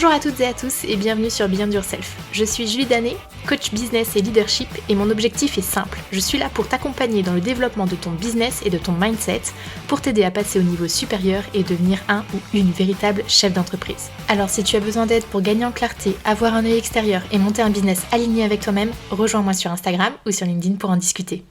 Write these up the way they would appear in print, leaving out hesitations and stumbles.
Bonjour à toutes et à tous et bienvenue sur Beyond Yourself. Je suis Julie Danet, coach business et leadership et mon objectif est simple. Je suis là pour t'accompagner dans le développement de ton business et de ton mindset pour t'aider à passer au niveau supérieur et devenir un ou une véritable chef d'entreprise. Alors si tu as besoin d'aide pour gagner en clarté, avoir un œil extérieur et monter un business aligné avec toi-même, rejoins-moi sur Instagram ou sur LinkedIn pour en discuter.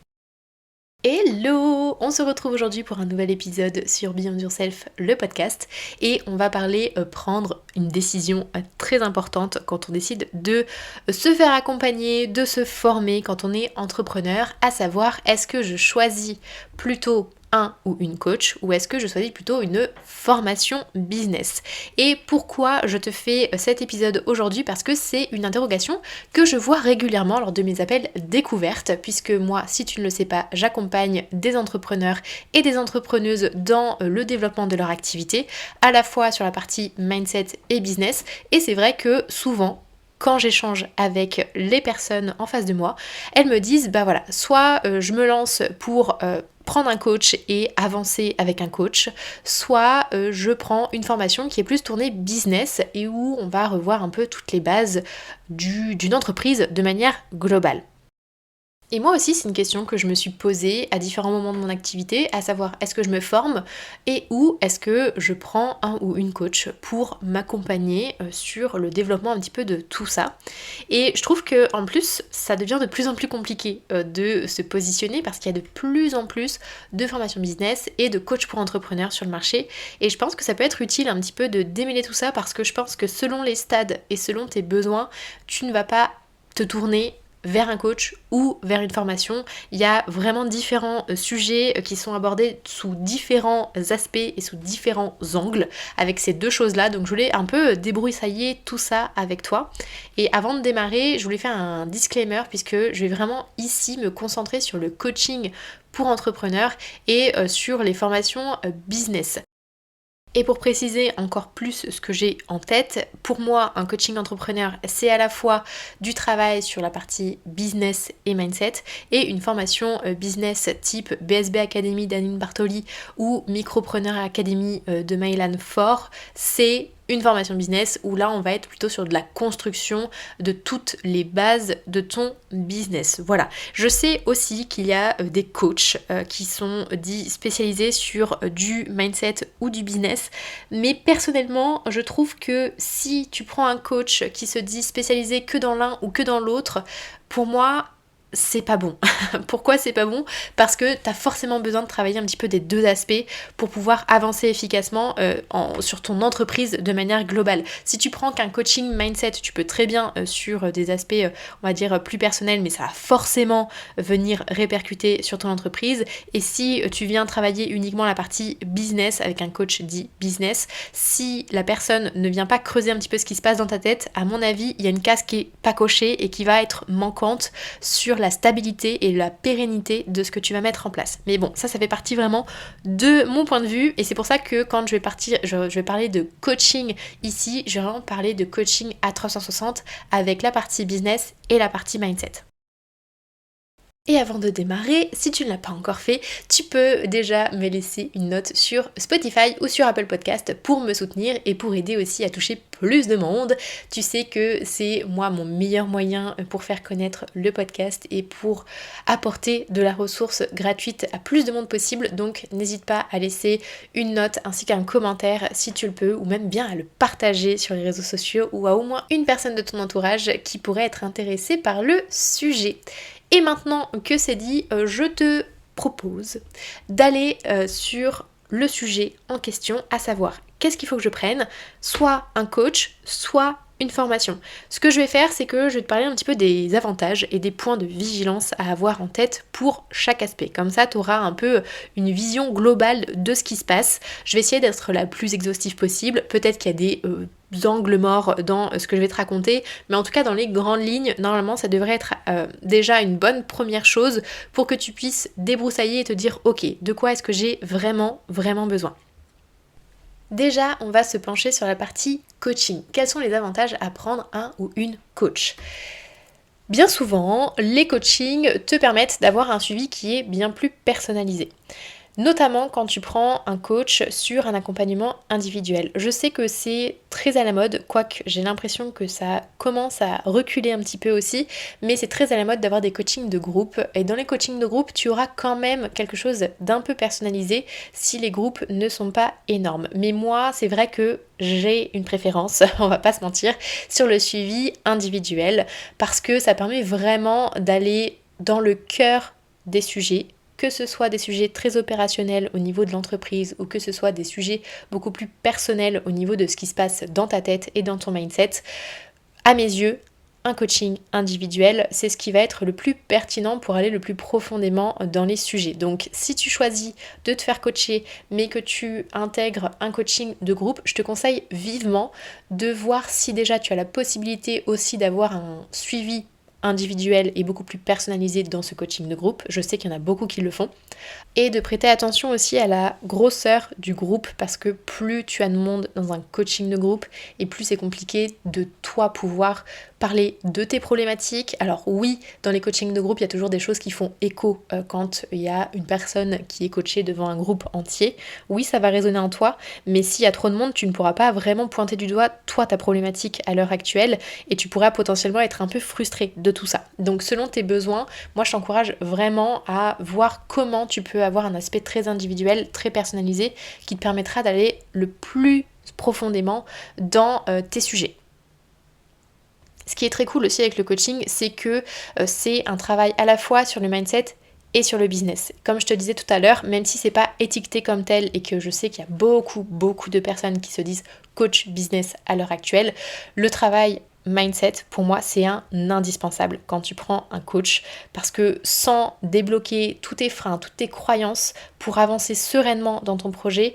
Hello! On se retrouve aujourd'hui pour un nouvel épisode sur Beyond Yourself, le podcast, et on va parler prendre une décision très importante quand on décide de se faire accompagner, de se former quand on est entrepreneur, à savoir est-ce que je choisis plutôt un ou une coach ou est-ce que je choisis plutôt une formation business. Et pourquoi je te fais cet épisode aujourd'hui? Parce que c'est une interrogation que je vois régulièrement lors de mes appels découvertes, puisque moi, si tu ne le sais pas, j'accompagne des entrepreneurs et des entrepreneuses dans le développement de leur activité, à la fois sur la partie mindset et business. Et c'est vrai que souvent, quand j'échange avec les personnes en face de moi, elles me disent, soit je me lance pour prendre un coach et avancer avec un coach, soit je prends une formation qui est plus tournée business et où on va revoir un peu toutes les bases d'une entreprise de manière globale. Et moi aussi, c'est une question que je me suis posée à différents moments de mon activité, à savoir est-ce que je me forme et ou est-ce que je prends un ou une coach pour m'accompagner sur le développement un petit peu de tout ça. Et je trouve que en plus, ça devient de plus en plus compliqué de se positionner parce qu'il y a de plus en plus de formations business et de coachs pour entrepreneurs sur le marché. Et je pense que ça peut être utile un petit peu de démêler tout ça parce que je pense que selon les stades et selon tes besoins, tu ne vas pas te tourner vers un coach ou vers une formation. Il y a vraiment différents sujets qui sont abordés sous différents aspects et sous différents angles avec ces deux choses-là. Donc je voulais un peu débroussailler tout ça avec toi. Et avant de démarrer, je voulais faire un disclaimer puisque je vais vraiment ici me concentrer sur le coaching pour entrepreneurs et sur les formations business. Et pour préciser encore plus ce que j'ai en tête, pour moi, un coaching entrepreneur, c'est à la fois du travail sur la partie business et mindset et une formation business type BSB Academy d'Anine Bartoli ou Micropreneur Academy de Maëlan Faure, c'est une formation business où là on va être plutôt sur de la construction de toutes les bases de ton business. Voilà. Je sais aussi qu'il y a des coachs qui sont dits spécialisés sur du mindset ou du business, mais personnellement je trouve que si tu prends un coach qui se dit spécialisé que dans l'un ou que dans l'autre, pour moi c'est pas bon. Pourquoi c'est pas bon? Parce que t'as forcément besoin de travailler un petit peu des deux aspects pour pouvoir avancer efficacement sur ton entreprise de manière globale. Si tu prends qu'un coaching mindset, tu peux très bien sur des aspects, on va dire, plus personnels, mais ça va forcément venir répercuter sur ton entreprise. Et si tu viens travailler uniquement la partie business avec un coach dit business, si la personne ne vient pas creuser un petit peu ce qui se passe dans ta tête, à mon avis, il y a une case qui est pas cochée et qui va être manquante sur la stabilité et la pérennité de ce que tu vas mettre en place. Mais bon, ça fait partie vraiment de mon point de vue et c'est pour ça que quand je vais parler de coaching ici, je vais vraiment parler de coaching à 360 avec la partie business et la partie mindset. Et avant de démarrer, si tu ne l'as pas encore fait, tu peux déjà me laisser une note sur Spotify ou sur Apple Podcast pour me soutenir et pour aider aussi à toucher plus de monde. Tu sais que c'est moi mon meilleur moyen pour faire connaître le podcast et pour apporter de la ressource gratuite à plus de monde possible. Donc n'hésite pas à laisser une note ainsi qu'un commentaire si tu le peux ou même bien à le partager sur les réseaux sociaux ou à au moins une personne de ton entourage qui pourrait être intéressée par le sujet. Et maintenant que c'est dit, je te propose d'aller sur le sujet en question, à savoir qu'est-ce qu'il faut que je prenne, soit un coach, soit une formation. Ce que je vais faire, c'est que je vais te parler un petit peu des avantages et des points de vigilance à avoir en tête pour chaque aspect. Comme ça, tu auras un peu une vision globale de ce qui se passe. Je vais essayer d'être la plus exhaustive possible. Peut-être qu'il y a des angles morts dans ce que je vais te raconter, mais en tout cas dans les grandes lignes, normalement ça devrait être déjà une bonne première chose pour que tu puisses débroussailler et te dire ok, de quoi est-ce que j'ai vraiment besoin. Déjà, on va se pencher sur la partie coaching. Quels sont les avantages à prendre un ou une coach ? Bien souvent, les coachings te permettent d'avoir un suivi qui est bien plus personnalisé. Notamment quand tu prends un coach sur un accompagnement individuel. Je sais que c'est très à la mode, quoique j'ai l'impression que ça commence à reculer un petit peu aussi, mais c'est très à la mode d'avoir des coachings de groupe. Et dans les coachings de groupe, tu auras quand même quelque chose d'un peu personnalisé si les groupes ne sont pas énormes. Mais moi, c'est vrai que j'ai une préférence, on va pas se mentir, sur le suivi individuel parce que ça permet vraiment d'aller dans le cœur des sujets, que ce soit des sujets très opérationnels au niveau de l'entreprise ou que ce soit des sujets beaucoup plus personnels au niveau de ce qui se passe dans ta tête et dans ton mindset. À mes yeux, un coaching individuel, c'est ce qui va être le plus pertinent pour aller le plus profondément dans les sujets. Donc si tu choisis de te faire coacher mais que tu intègres un coaching de groupe, je te conseille vivement de voir si déjà tu as la possibilité aussi d'avoir un suivi individuel et beaucoup plus personnalisé dans ce coaching de groupe. Je sais qu'il y en a beaucoup qui le font. Et de prêter attention aussi à la grosseur du groupe parce que plus tu as de monde dans un coaching de groupe et plus c'est compliqué de toi pouvoir parler de tes problématiques. Alors oui, dans les coachings de groupe, il y a toujours des choses qui font écho quand il y a une personne qui est coachée devant un groupe entier. Oui, ça va résonner en toi, mais s'il y a trop de monde, tu ne pourras pas vraiment pointer du doigt toi ta problématique à l'heure actuelle et tu pourras potentiellement être un peu frustré de tout ça. Donc selon tes besoins, moi je t'encourage vraiment à voir comment tu peux avoir un aspect très individuel, très personnalisé qui te permettra d'aller le plus profondément dans tes sujets. Ce qui est très cool aussi avec le coaching, c'est que c'est un travail à la fois sur le mindset et sur le business. Comme je te disais tout à l'heure, même si c'est pas étiqueté comme tel et que je sais qu'il y a beaucoup de personnes qui se disent coach business à l'heure actuelle, le travail mindset, pour moi, c'est un indispensable quand tu prends un coach parce que sans débloquer tous tes freins, toutes tes croyances pour avancer sereinement dans ton projet,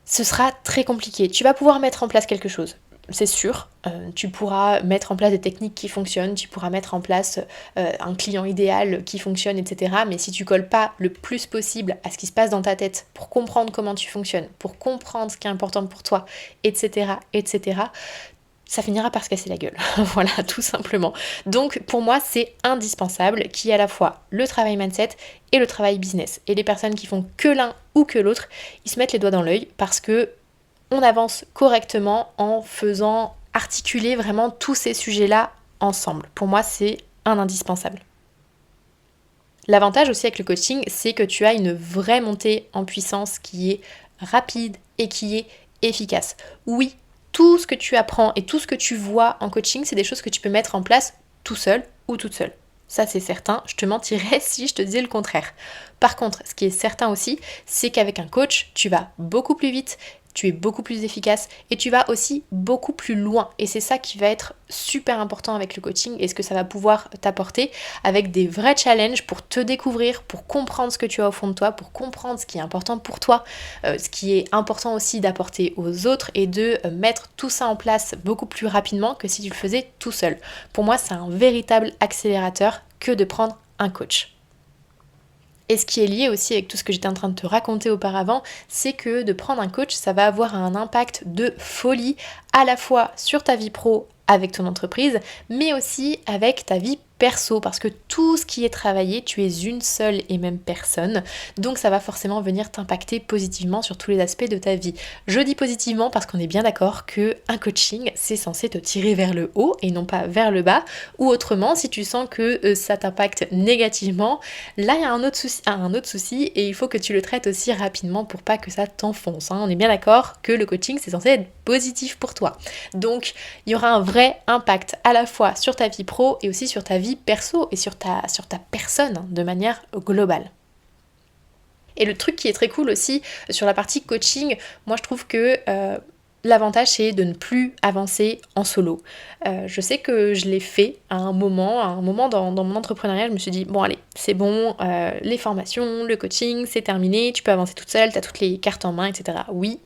ce sera très compliqué. Tu vas pouvoir mettre en place quelque chose. C'est sûr, tu pourras mettre en place des techniques qui fonctionnent, tu pourras mettre en place un client idéal qui fonctionne, etc. Mais si tu colles pas le plus possible à ce qui se passe dans ta tête pour comprendre comment tu fonctionnes, pour comprendre ce qui est important pour toi, etc., ça finira par se casser la gueule. Voilà, tout simplement. Donc pour moi, c'est indispensable qu'il y ait à la fois le travail mindset et le travail business. Et les personnes qui font que l'un ou que l'autre, ils se mettent les doigts dans l'œil parce que on avance correctement en faisant articuler vraiment tous ces sujets-là ensemble. Pour moi, c'est un indispensable. L'avantage aussi avec le coaching, c'est que tu as une vraie montée en puissance qui est rapide et qui est efficace. Oui, tout ce que tu apprends et tout ce que tu vois en coaching, c'est des choses que tu peux mettre en place tout seul ou toute seule. Ça c'est certain, je te mentirais si je te disais le contraire. Par contre, ce qui est certain aussi, c'est qu'avec un coach, tu vas beaucoup plus vite, tu es beaucoup plus efficace et tu vas aussi beaucoup plus loin. Et c'est ça qui va être super important avec le coaching et ce que ça va pouvoir t'apporter avec des vrais challenges pour te découvrir, pour comprendre ce que tu as au fond de toi, pour comprendre ce qui est important pour toi, ce qui est important aussi d'apporter aux autres et de mettre tout ça en place beaucoup plus rapidement que si tu le faisais tout seul. Pour moi, c'est un véritable accélérateur que de prendre un coach. Et ce qui est lié aussi avec tout ce que j'étais en train de te raconter auparavant, c'est que de prendre un coach, ça va avoir un impact de folie à la fois sur ta vie pro avec ton entreprise, mais aussi avec ta vie perso, parce que tout ce qui est travaillé, tu es une seule et même personne, donc ça va forcément venir t'impacter positivement sur tous les aspects de ta vie. Je dis positivement parce qu'on est bien d'accord que un coaching, c'est censé te tirer vers le haut et non pas vers le bas, ou autrement, si tu sens que ça t'impacte négativement, là il y a un autre souci et il faut que tu le traites aussi rapidement pour pas que ça t'enfonce. On est bien d'accord que le coaching, c'est censé être positif pour toi. Donc il y aura un vrai impact à la fois sur ta vie pro et aussi sur ta vie perso et sur ta personne de manière globale. Et le truc qui est très cool aussi sur la partie coaching, moi je trouve que l'avantage c'est de ne plus avancer en solo. Je sais que je l'ai fait à un moment dans mon entrepreneuriat, je me suis dit bon allez, c'est bon, les formations, le coaching, c'est terminé, tu peux avancer toute seule, t'as toutes les cartes en main, etc. Oui,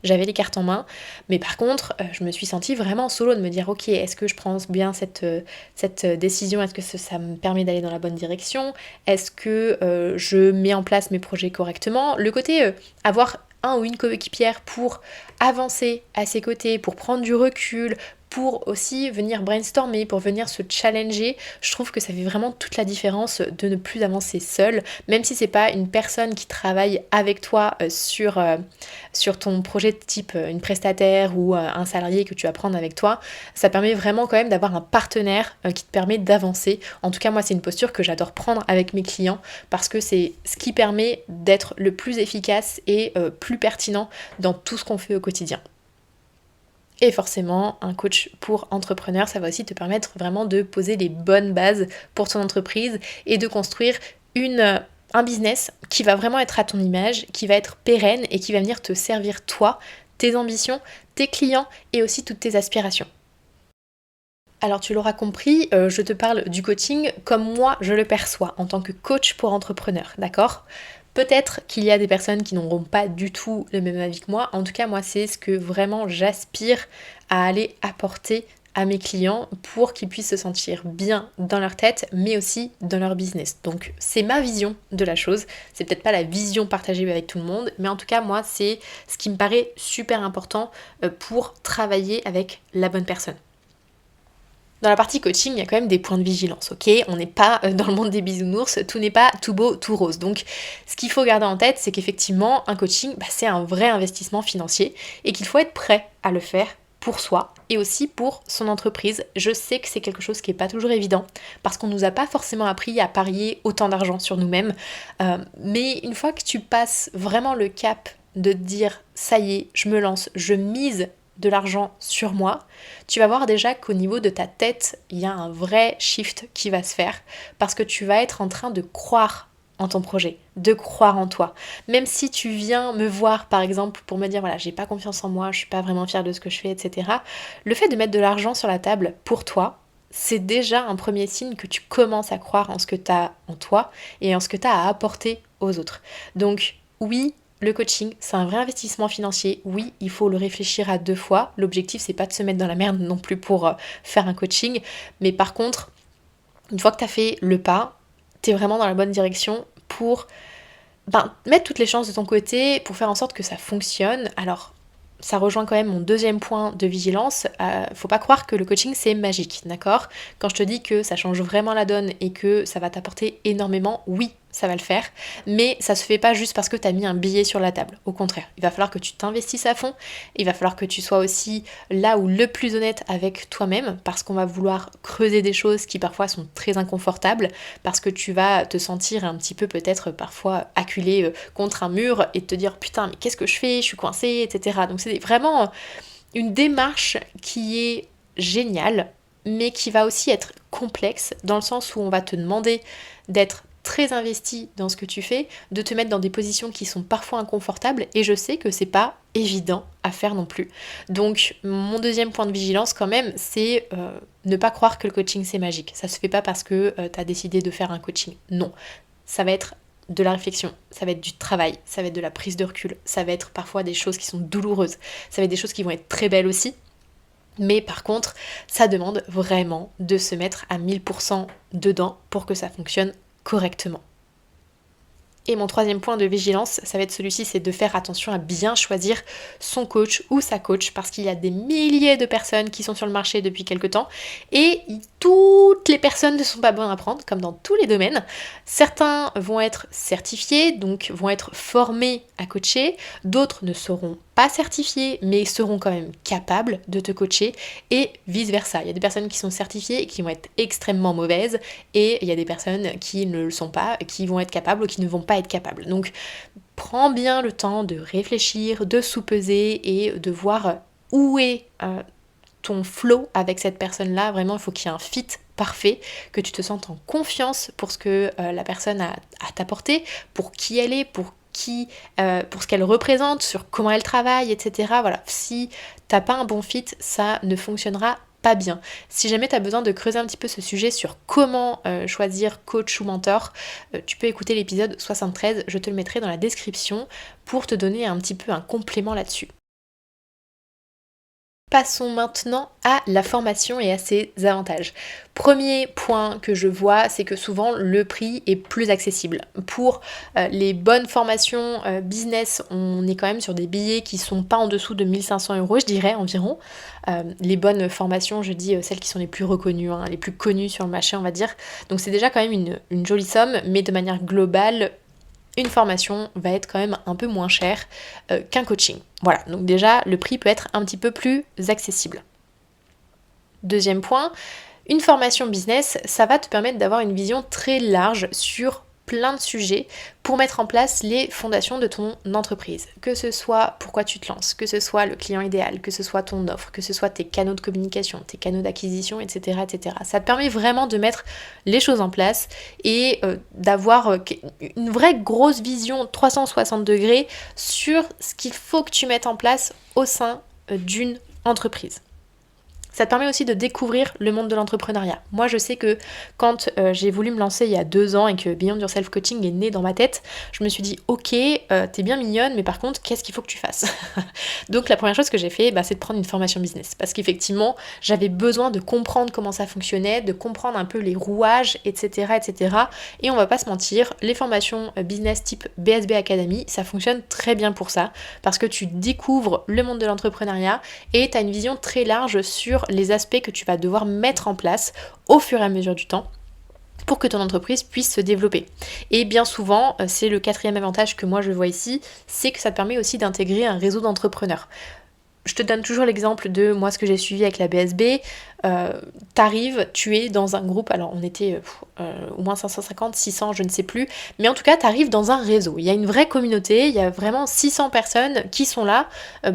j'avais les cartes en main, mais par contre, je me suis sentie vraiment solo de me dire ok, est-ce que je prends bien cette décision, est-ce que ça me permet d'aller dans la bonne direction, est-ce que je mets en place mes projets correctement, le côté avoir un ou une coéquipière pour avancer à ses côtés, pour prendre du recul, pour aussi venir brainstormer, pour venir se challenger. Je trouve que ça fait vraiment toute la différence de ne plus avancer seul, même si c'est pas une personne qui travaille avec toi sur ton projet de type une prestataire ou un salarié que tu vas prendre avec toi. Ça permet vraiment quand même d'avoir un partenaire qui te permet d'avancer. En tout cas, moi, c'est une posture que j'adore prendre avec mes clients parce que c'est ce qui permet d'être le plus efficace et plus pertinent dans tout ce qu'on fait au quotidien. Et forcément, un coach pour entrepreneur, ça va aussi te permettre vraiment de poser les bonnes bases pour ton entreprise et de construire un business qui va vraiment être à ton image, qui va être pérenne et qui va venir te servir toi, tes ambitions, tes clients et aussi toutes tes aspirations. Alors tu l'auras compris, je te parle du coaching comme moi je le perçois en tant que coach pour entrepreneur, d'accord ? Peut-être qu'il y a des personnes qui n'auront pas du tout le même avis que moi. En tout cas, moi, c'est ce que vraiment j'aspire à aller apporter à mes clients pour qu'ils puissent se sentir bien dans leur tête, mais aussi dans leur business. Donc, c'est ma vision de la chose. C'est peut-être pas la vision partagée avec tout le monde, mais en tout cas, moi, c'est ce qui me paraît super important pour travailler avec la bonne personne. Dans la partie coaching, il y a quand même des points de vigilance, ok ? On n'est pas dans le monde des bisounours, tout n'est pas tout beau, tout rose. Donc, ce qu'il faut garder en tête, c'est qu'effectivement, un coaching, c'est un vrai investissement financier et qu'il faut être prêt à le faire pour soi et aussi pour son entreprise. Je sais que c'est quelque chose qui n'est pas toujours évident parce qu'on ne nous a pas forcément appris à parier autant d'argent sur nous-mêmes. Mais une fois que tu passes vraiment le cap de te dire « ça y est, je me lance, je mise », de l'argent sur moi, tu vas voir déjà qu'au niveau de ta tête, il y a un vrai shift qui va se faire parce que tu vas être en train de croire en ton projet, de croire en toi. Même si tu viens me voir par exemple pour me dire voilà, j'ai pas confiance en moi, je suis pas vraiment fière de ce que je fais, etc. Le fait de mettre de l'argent sur la table pour toi, c'est déjà un premier signe que tu commences à croire en ce que tu as en toi et en ce que tu as à apporter aux autres. Donc oui, le coaching, c'est un vrai investissement financier. Oui, il faut le réfléchir à 2 fois. L'objectif, c'est pas de se mettre dans la merde non plus pour faire un coaching. Mais par contre, une fois que tu as fait le pas, tu es vraiment dans la bonne direction pour mettre toutes les chances de ton côté, pour faire en sorte que ça fonctionne. Alors, ça rejoint quand même mon deuxième point de vigilance. Faut pas croire que le coaching c'est magique, d'accord ? Quand je te dis que ça change vraiment la donne et que ça va t'apporter énormément, oui, ça va le faire, mais ça se fait pas juste parce que tu as mis un billet sur la table. Au contraire, il va falloir que tu t'investisses à fond, il va falloir que tu sois aussi là où le plus honnête avec toi-même, parce qu'on va vouloir creuser des choses qui parfois sont très inconfortables, parce que tu vas te sentir un petit peu peut-être parfois acculé contre un mur et te dire putain mais qu'est-ce que je fais, je suis coincée, etc. Donc c'est vraiment une démarche qui est géniale, mais qui va aussi être complexe, dans le sens où on va te demander d'être très investi dans ce que tu fais, de te mettre dans des positions qui sont parfois inconfortables, et je sais que c'est pas évident à faire non plus. Donc mon deuxième point de vigilance quand même, c'est ne pas croire que le coaching c'est magique. Ça se fait pas parce que tu as décidé de faire un coaching. Non, ça va être de la réflexion, ça va être du travail, ça va être de la prise de recul, ça va être parfois des choses qui sont douloureuses, ça va être des choses qui vont être très belles aussi. Mais par contre, ça demande vraiment de se mettre à 1000% dedans pour que ça fonctionne correctement. Et mon troisième point de vigilance, ça va être celui-ci, c'est de faire attention à bien choisir son coach ou sa coach, parce qu'il y a des milliers de personnes qui sont sur le marché depuis quelques temps, et toutes les personnes ne sont pas bonnes à prendre, comme dans tous les domaines. Certains vont être certifiés, donc vont être formés à coacher, d'autres ne seront pas certifiés, mais seront quand même capables de te coacher, et vice-versa. Il y a des personnes qui sont certifiées et qui vont être extrêmement mauvaises, et il y a des personnes qui ne le sont pas, qui vont être capables ou qui ne vont pas être capables. Donc prends bien le temps de réfléchir, de sous-peser et de voir où est ton flow avec cette personne-là. Vraiment, il faut qu'il y ait un fit parfait, que tu te sentes en confiance pour ce que la personne a à t'apporter, pour qui elle est, pour ce qu'elle représente, sur comment elle travaille, etc. Voilà, si t'as pas un bon fit, ça ne fonctionnera pas bien. Si jamais tu as besoin de creuser un petit peu ce sujet sur comment choisir coach ou mentor, tu peux écouter l'épisode 73, je te le mettrai dans la description pour te donner un petit peu un complément là-dessus. Passons maintenant à la formation et à ses avantages. Premier point que je vois, c'est que souvent le prix est plus accessible. Pour les bonnes formations business, on est quand même sur des billets qui sont pas en dessous de 1500 €, je dirais environ. Les bonnes formations, je dis celles qui sont les plus reconnues, les plus connues sur le marché, on va dire. Donc c'est déjà quand même une jolie somme, mais de manière globale, une formation va être quand même un peu moins chère qu'un coaching. Voilà, donc déjà le prix peut être un petit peu plus accessible. Deuxième point, une formation business, ça va te permettre d'avoir une vision très large sur plein de sujets pour mettre en place les fondations de ton entreprise. Que ce soit pourquoi tu te lances, que ce soit le client idéal, que ce soit ton offre, que ce soit tes canaux de communication, tes canaux d'acquisition, etc., etc. Ça te permet vraiment de mettre les choses en place et d'avoir une vraie grosse vision 360 degrés sur ce qu'il faut que tu mettes en place au sein d'une entreprise. Ça te permet aussi de découvrir le monde de l'entrepreneuriat. Moi, je sais que quand j'ai voulu me lancer il y a 2 ans et que Beyond Yourself Coaching est né dans ma tête, je me suis dit, ok, t'es bien mignonne, mais par contre, qu'est-ce qu'il faut que tu fasses? Donc la première chose que j'ai fait, c'est de prendre une formation business. Parce qu'effectivement, j'avais besoin de comprendre comment ça fonctionnait, de comprendre un peu les rouages, etc., etc. Et on va pas se mentir, les formations business type BSB Academy, ça fonctionne très bien pour ça, parce que tu découvres le monde de l'entrepreneuriat et tu as une vision très large sur les aspects que tu vas devoir mettre en place au fur et à mesure du temps pour que ton entreprise puisse se développer. Et bien souvent, c'est le 4e avantage que moi je vois ici, c'est que ça te permet aussi d'intégrer un réseau d'entrepreneurs. Je te donne toujours l'exemple de moi ce que j'ai suivi avec la BSB. T'arrives, tu es dans un groupe, alors on était au moins 550, 600, je ne sais plus, mais en tout cas t'arrives dans un réseau. Il y a une vraie communauté, il y a vraiment 600 personnes qui sont là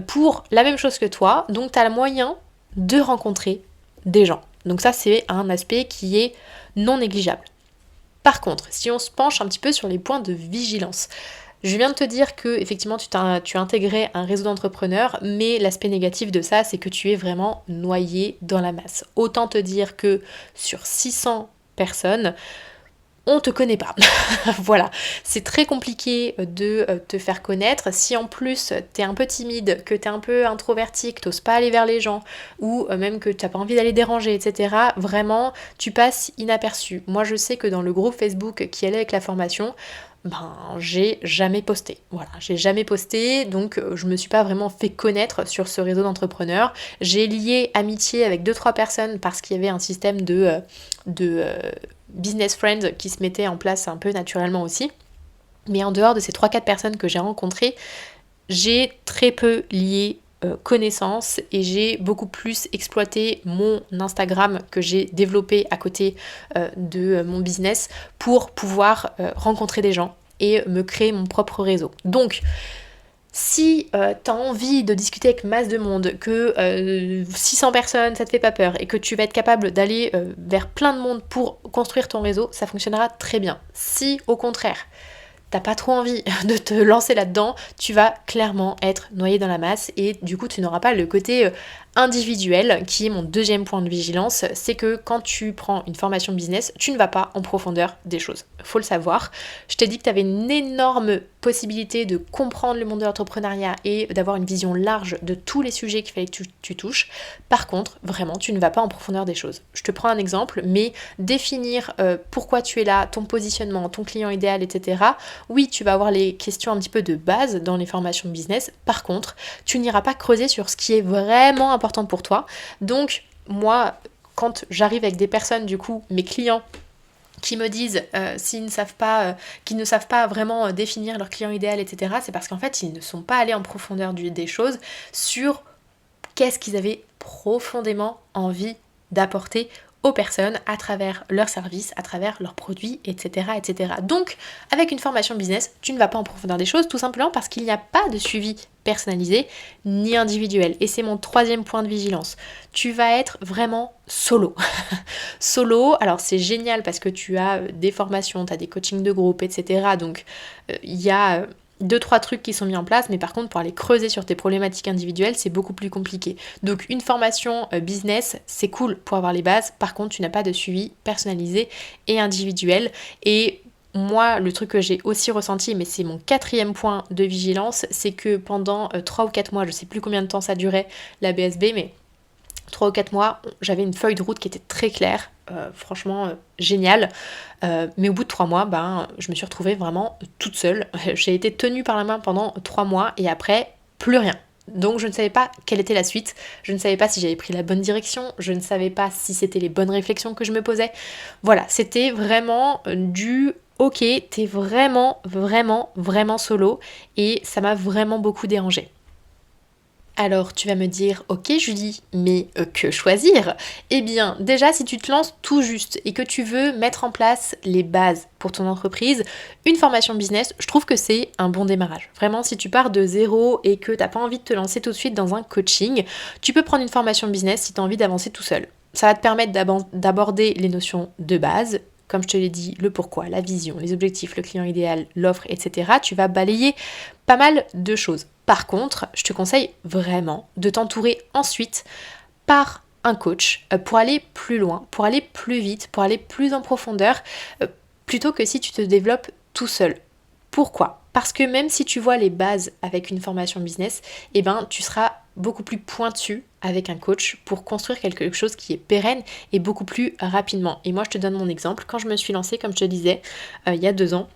pour la même chose que toi, donc t'as le moyen de rencontrer des gens. Donc ça, c'est un aspect qui est non négligeable. Par contre, si on se penche un petit peu sur les points de vigilance, je viens de te dire que effectivement tu as intégré un réseau d'entrepreneurs, mais l'aspect négatif de ça, c'est que tu es vraiment noyé dans la masse. Autant te dire que sur 600 personnes, on te connaît pas. Voilà, c'est très compliqué de te faire connaître. Si en plus t'es un peu timide, que t'es un peu introverti, que t'oses pas aller vers les gens, ou même que t'as pas envie d'aller déranger, etc., vraiment, tu passes inaperçu. Moi, je sais que dans le groupe Facebook qui allait avec la formation, j'ai jamais posté. Voilà, j'ai jamais posté, donc je me suis pas vraiment fait connaître sur ce réseau d'entrepreneurs. J'ai lié amitié avec 2-3 personnes parce qu'il y avait un système de business friends qui se mettait en place un peu naturellement aussi. Mais en dehors de ces 3-4 personnes que j'ai rencontrées, j'ai très peu lié connaissances et j'ai beaucoup plus exploité mon Instagram que j'ai développé à côté de mon business pour pouvoir rencontrer des gens et me créer mon propre réseau. Donc, si t'as envie de discuter avec masse de monde, que 600 personnes, ça te fait pas peur, et que tu vas être capable d'aller vers plein de monde pour construire ton réseau, ça fonctionnera très bien. Si, au contraire, t'as pas trop envie de te lancer là-dedans, tu vas clairement être noyé dans la masse, et du coup, tu n'auras pas le côté individuel, qui est mon 2e point de vigilance, c'est que quand tu prends une formation business, tu ne vas pas en profondeur des choses. Faut le savoir. Je t'ai dit que tu avais une énorme possibilité de comprendre le monde de l'entrepreneuriat et d'avoir une vision large de tous les sujets qu'il fallait que tu touches. Par contre, vraiment, tu ne vas pas en profondeur des choses. Je te prends un exemple, mais définir pourquoi tu es là, ton positionnement, ton client idéal, etc. Oui, tu vas avoir les questions un petit peu de base dans les formations business. Par contre, tu n'iras pas creuser sur ce qui est vraiment important pour toi. Donc, moi, quand j'arrive avec des personnes, du coup, mes clients, qui me disent qu'ils ne savent pas vraiment définir leur client idéal, etc., c'est parce qu'en fait, ils ne sont pas allés en profondeur des choses sur qu'est-ce qu'ils avaient profondément envie d'apporter aux personnes à travers leurs services, à travers leurs produits, etc., etc. Donc, avec une formation business, tu ne vas pas en profondeur des choses, tout simplement parce qu'il n'y a pas de suivi personnalisé ni individuel. Et c'est mon 3e point de vigilance. Tu vas être vraiment solo. Solo, alors c'est génial parce que tu as des formations, tu as des coachings de groupe, etc. Donc, il y a 2-3 trucs qui sont mis en place, mais par contre pour aller creuser sur tes problématiques individuelles, c'est beaucoup plus compliqué. Donc une formation business, c'est cool pour avoir les bases, par contre tu n'as pas de suivi personnalisé et individuel. Et moi, le truc que j'ai aussi ressenti, mais c'est mon 4e point de vigilance, c'est que pendant 3 ou 4 mois, je sais plus combien de temps ça durait la BSB, mais 3 ou 4 mois, j'avais une feuille de route qui était très claire, franchement génial. Mais au bout de 3 mois, je me suis retrouvée vraiment toute seule. J'ai été tenue par la main pendant 3 mois et après, plus rien. Donc je ne savais pas quelle était la suite, je ne savais pas si j'avais pris la bonne direction, je ne savais pas si c'était les bonnes réflexions que je me posais. Voilà, c'était vraiment du ok, t'es vraiment, vraiment, vraiment solo et ça m'a vraiment beaucoup dérangée. Alors tu vas me dire, ok Julie, mais que choisir? Eh bien déjà si tu te lances tout juste et que tu veux mettre en place les bases pour ton entreprise, une formation business, je trouve que c'est un bon démarrage. Vraiment si tu pars de zéro et que t'as pas envie de te lancer tout de suite dans un coaching, tu peux prendre une formation business si tu as envie d'avancer tout seul. Ça va te permettre d'aborder les notions de base, comme je te l'ai dit, le pourquoi, la vision, les objectifs, le client idéal, l'offre, etc. Tu vas balayer pas mal de choses. Par contre, je te conseille vraiment de t'entourer ensuite par un coach pour aller plus loin, pour aller plus vite, pour aller plus en profondeur, plutôt que si tu te développes tout seul. Pourquoi ? Parce que même si tu vois les bases avec une formation business, tu seras beaucoup plus pointu avec un coach pour construire quelque chose qui est pérenne et beaucoup plus rapidement. Et moi, je te donne mon exemple. Quand je me suis lancée, comme je te disais, il y a 2 ans,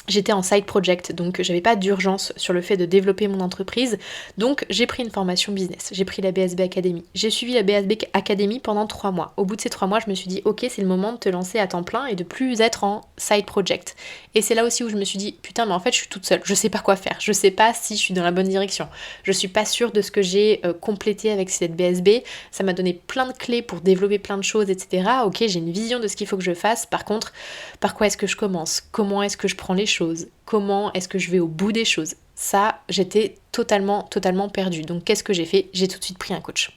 j'étais en side project, donc j'avais pas d'urgence sur le fait de développer mon entreprise, donc j'ai pris une formation business, j'ai pris la BSB Academy. J'ai suivi la BSB Academy pendant 3 mois. Au bout de ces 3 mois, je me suis dit, ok, c'est le moment de te lancer à temps plein et de plus être en side project. Et c'est là aussi où je me suis dit, putain, mais en fait, je suis toute seule, je sais pas quoi faire, je sais pas si je suis dans la bonne direction, je suis pas sûre de ce que j'ai complété avec cette BSB, ça m'a donné plein de clés pour développer plein de choses, etc. Ok, j'ai une vision de ce qu'il faut que je fasse, par contre, par quoi est-ce que je commence? Comment est-ce que je prends les choses? Comment est-ce que je vais au bout des choses? Ça, j'étais totalement perdue. Donc qu'est-ce que j'ai fait? J'ai tout de suite pris un coach.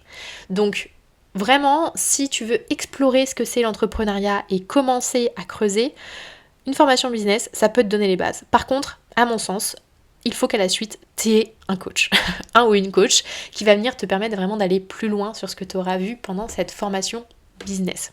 Donc vraiment, si tu veux explorer ce que c'est l'entrepreneuriat et commencer à creuser, une formation business, ça peut te donner les bases. Par contre, à mon sens, il faut qu'à la suite, tu aies un coach, un ou une coach, qui va venir te permettre vraiment d'aller plus loin sur ce que tu auras vu pendant cette formation business.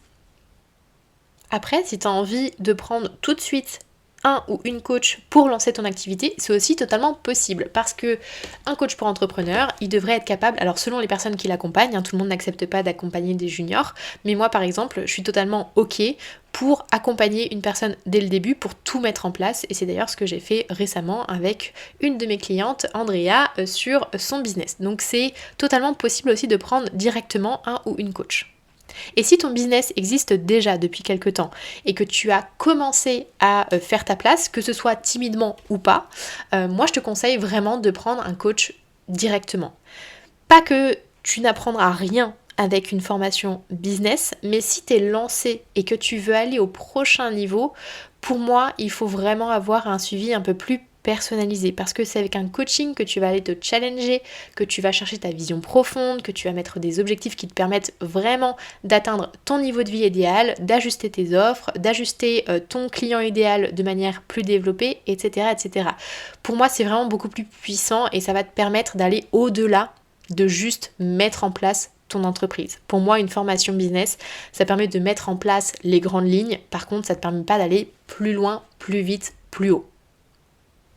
Après, si tu as envie de prendre tout de suite un ou une coach pour lancer ton activité, c'est aussi totalement possible parce que un coach pour entrepreneur, il devrait être capable, alors selon les personnes qui l'accompagnent, tout le monde n'accepte pas d'accompagner des juniors, mais moi par exemple, je suis totalement ok pour accompagner une personne dès le début, pour tout mettre en place, et c'est d'ailleurs ce que j'ai fait récemment avec une de mes clientes, Andrea, sur son business. Donc c'est totalement possible aussi de prendre directement un ou une coach. Et si ton business existe déjà depuis quelque temps et que tu as commencé à faire ta place, que ce soit timidement ou pas, moi je te conseille vraiment de prendre un coach directement. Pas que tu n'apprendras rien avec une formation business, mais si tu es lancé et que tu veux aller au prochain niveau, pour moi il faut vraiment avoir un suivi un peu plus personnalisé parce que c'est avec un coaching que tu vas aller te challenger, que tu vas chercher ta vision profonde, que tu vas mettre des objectifs qui te permettent vraiment d'atteindre ton niveau de vie idéal, d'ajuster tes offres, d'ajuster ton client idéal de manière plus développée, etc., etc. Pour moi, c'est vraiment beaucoup plus puissant et ça va te permettre d'aller au-delà de juste mettre en place ton entreprise. Pour moi, une formation business, ça permet de mettre en place les grandes lignes. Par contre, ça ne te permet pas d'aller plus loin, plus vite, plus haut.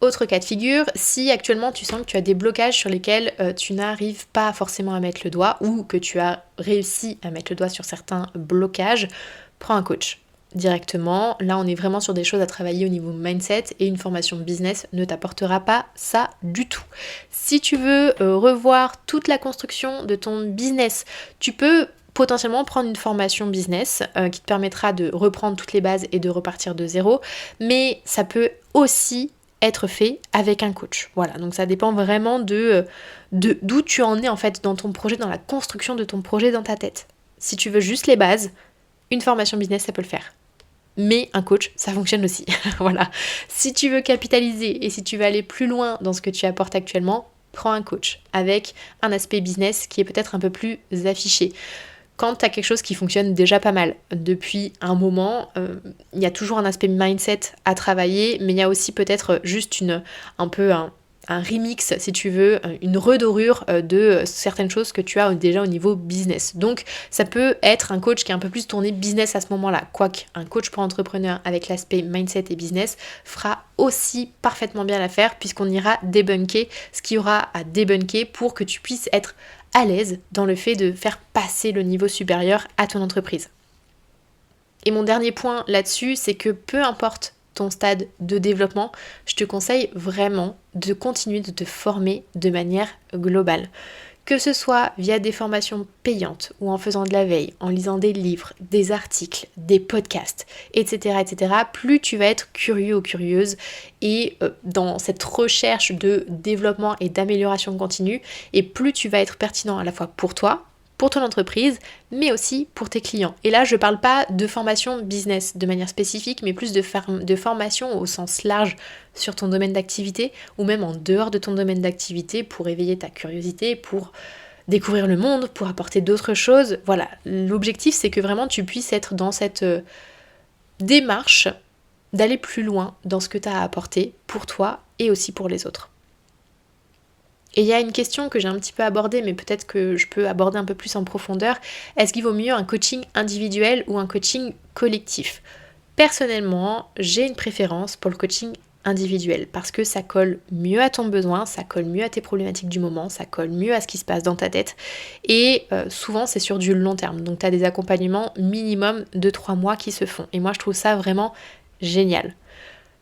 Autre cas de figure, si actuellement tu sens que tu as des blocages sur lesquels tu n'arrives pas forcément à mettre le doigt ou que tu as réussi à mettre le doigt sur certains blocages, prends un coach directement. Là, on est vraiment sur des choses à travailler au niveau mindset et une formation business ne t'apportera pas ça du tout. Si tu veux revoir toute la construction de ton business, tu peux potentiellement prendre une formation business qui te permettra de reprendre toutes les bases et de repartir de zéro, mais ça peut aussi être fait avec un coach. Voilà, donc ça dépend vraiment de d'où tu en es en fait dans ton projet, dans la construction de ton projet dans ta tête. Si tu veux juste les bases, une formation business, ça peut le faire. Mais un coach, ça fonctionne aussi. Voilà. Si tu veux capitaliser et si tu veux aller plus loin dans ce que tu apportes actuellement, prends un coach avec un aspect business qui est peut-être un peu plus affiché. Quand tu as quelque chose qui fonctionne déjà pas mal depuis un moment, il y a toujours un aspect mindset à travailler, mais il y a aussi peut-être juste un remix, si tu veux, une redorure de certaines choses que tu as déjà au niveau business. Donc ça peut être un coach qui est un peu plus tourné business à ce moment-là. Quoique un coach pour entrepreneur avec l'aspect mindset et business fera aussi parfaitement bien l'affaire puisqu'on ira débunker ce qu'il y aura à débunker pour que tu puisses être à l'aise dans le fait de faire passer le niveau supérieur à ton entreprise. Et mon dernier point là-dessus, c'est que peu importe ton stade de développement, je te conseille vraiment de continuer de te former de manière globale. Que ce soit via des formations payantes ou en faisant de la veille, en lisant des livres, des articles, des podcasts, etc. Plus tu vas être curieux ou curieuse et dans cette recherche de développement et d'amélioration continue, et plus tu vas être pertinent à la fois pour toi, pour ton entreprise, mais aussi pour tes clients. Et là, je ne parle pas de formation business de manière spécifique, mais plus de formation au sens large sur ton domaine d'activité ou même en dehors de ton domaine d'activité pour éveiller ta curiosité, pour découvrir le monde, pour apporter d'autres choses. Voilà, l'objectif, c'est que vraiment tu puisses être dans cette démarche d'aller plus loin dans ce que tu as à apporter pour toi et aussi pour les autres. Et il y a une question que j'ai un petit peu abordée, mais peut-être que je peux aborder un peu plus en profondeur. Est-ce qu'il vaut mieux un coaching individuel ou un coaching collectif ? Personnellement, j'ai une préférence pour le coaching individuel parce que ça colle mieux à ton besoin, ça colle mieux à tes problématiques du moment, ça colle mieux à ce qui se passe dans ta tête et souvent c'est sur du long terme. Donc tu as des accompagnements minimum de 3 mois qui se font et moi je trouve ça vraiment génial.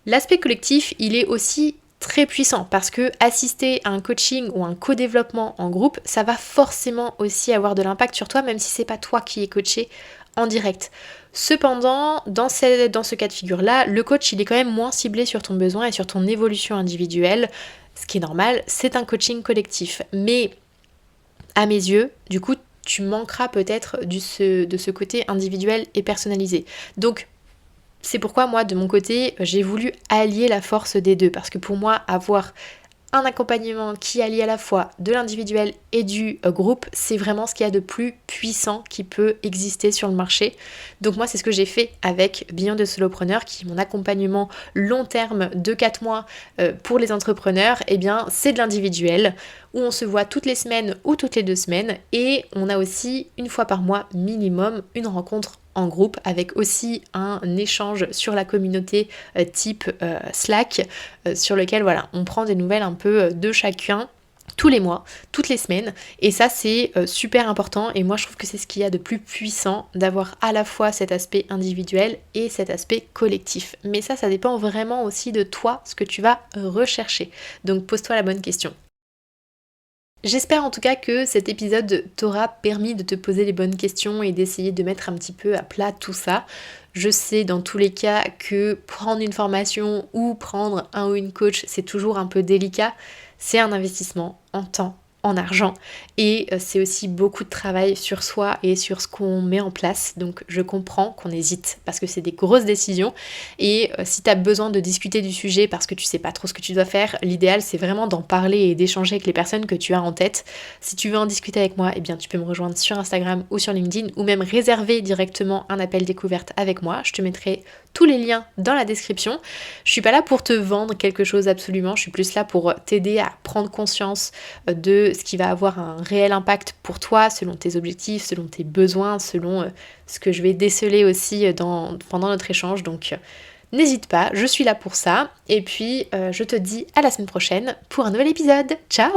L'aspect collectif, il est aussi très puissant parce que assister à un coaching ou un co-développement en groupe, ça va forcément aussi avoir de l'impact sur toi, même si c'est pas toi qui es coaché en direct. Cependant, dans ce cas de figure-là, le coach, il est quand même moins ciblé sur ton besoin et sur ton évolution individuelle, ce qui est normal, c'est un coaching collectif. Mais à mes yeux, du coup, tu manqueras peut-être de ce côté individuel et personnalisé. Donc, c'est pourquoi moi, de mon côté, j'ai voulu allier la force des deux. Parce que pour moi, avoir un accompagnement qui allie à la fois de l'individuel et du groupe, c'est vraiment ce qu'il y a de plus puissant qui peut exister sur le marché. Donc moi, c'est ce que j'ai fait avec Beyond the Solopreneur, qui est mon accompagnement long terme de 4 mois pour les entrepreneurs. Eh bien, c'est de l'individuel, où on se voit toutes les semaines ou toutes les 2 semaines. Et on a aussi, une fois par mois minimum, une rencontre en groupe avec aussi un échange sur la communauté type Slack sur lequel voilà, on prend des nouvelles un peu de chacun tous les mois, toutes les semaines et ça c'est super important et moi je trouve que c'est ce qu'il y a de plus puissant d'avoir à la fois cet aspect individuel et cet aspect collectif. Mais ça dépend vraiment aussi de toi, ce que tu vas rechercher. Donc pose-toi la bonne question. J'espère en tout cas que cet épisode t'aura permis de te poser les bonnes questions et d'essayer de mettre un petit peu à plat tout ça. Je sais dans tous les cas que prendre une formation ou prendre un ou une coach, c'est toujours un peu délicat. C'est un investissement en temps, en argent et c'est aussi beaucoup de travail sur soi et sur ce qu'on met en place. Donc je comprends qu'on hésite parce que c'est des grosses décisions et si tu as besoin de discuter du sujet parce que tu sais pas trop ce que tu dois faire, l'idéal c'est vraiment d'en parler et d'échanger avec les personnes que tu as en tête. Si tu veux en discuter avec moi, eh bien tu peux me rejoindre sur Instagram ou sur LinkedIn ou même réserver directement un appel découverte avec moi. Je te mettrai tous les liens dans la description. Je suis pas là pour te vendre quelque chose absolument, je suis plus là pour t'aider à prendre conscience de ce qui va avoir un réel impact pour toi, selon tes objectifs, selon tes besoins, selon ce que je vais déceler aussi pendant notre échange. Donc n'hésite pas, je suis là pour ça. Et puis je te dis à la semaine prochaine pour un nouvel épisode. Ciao!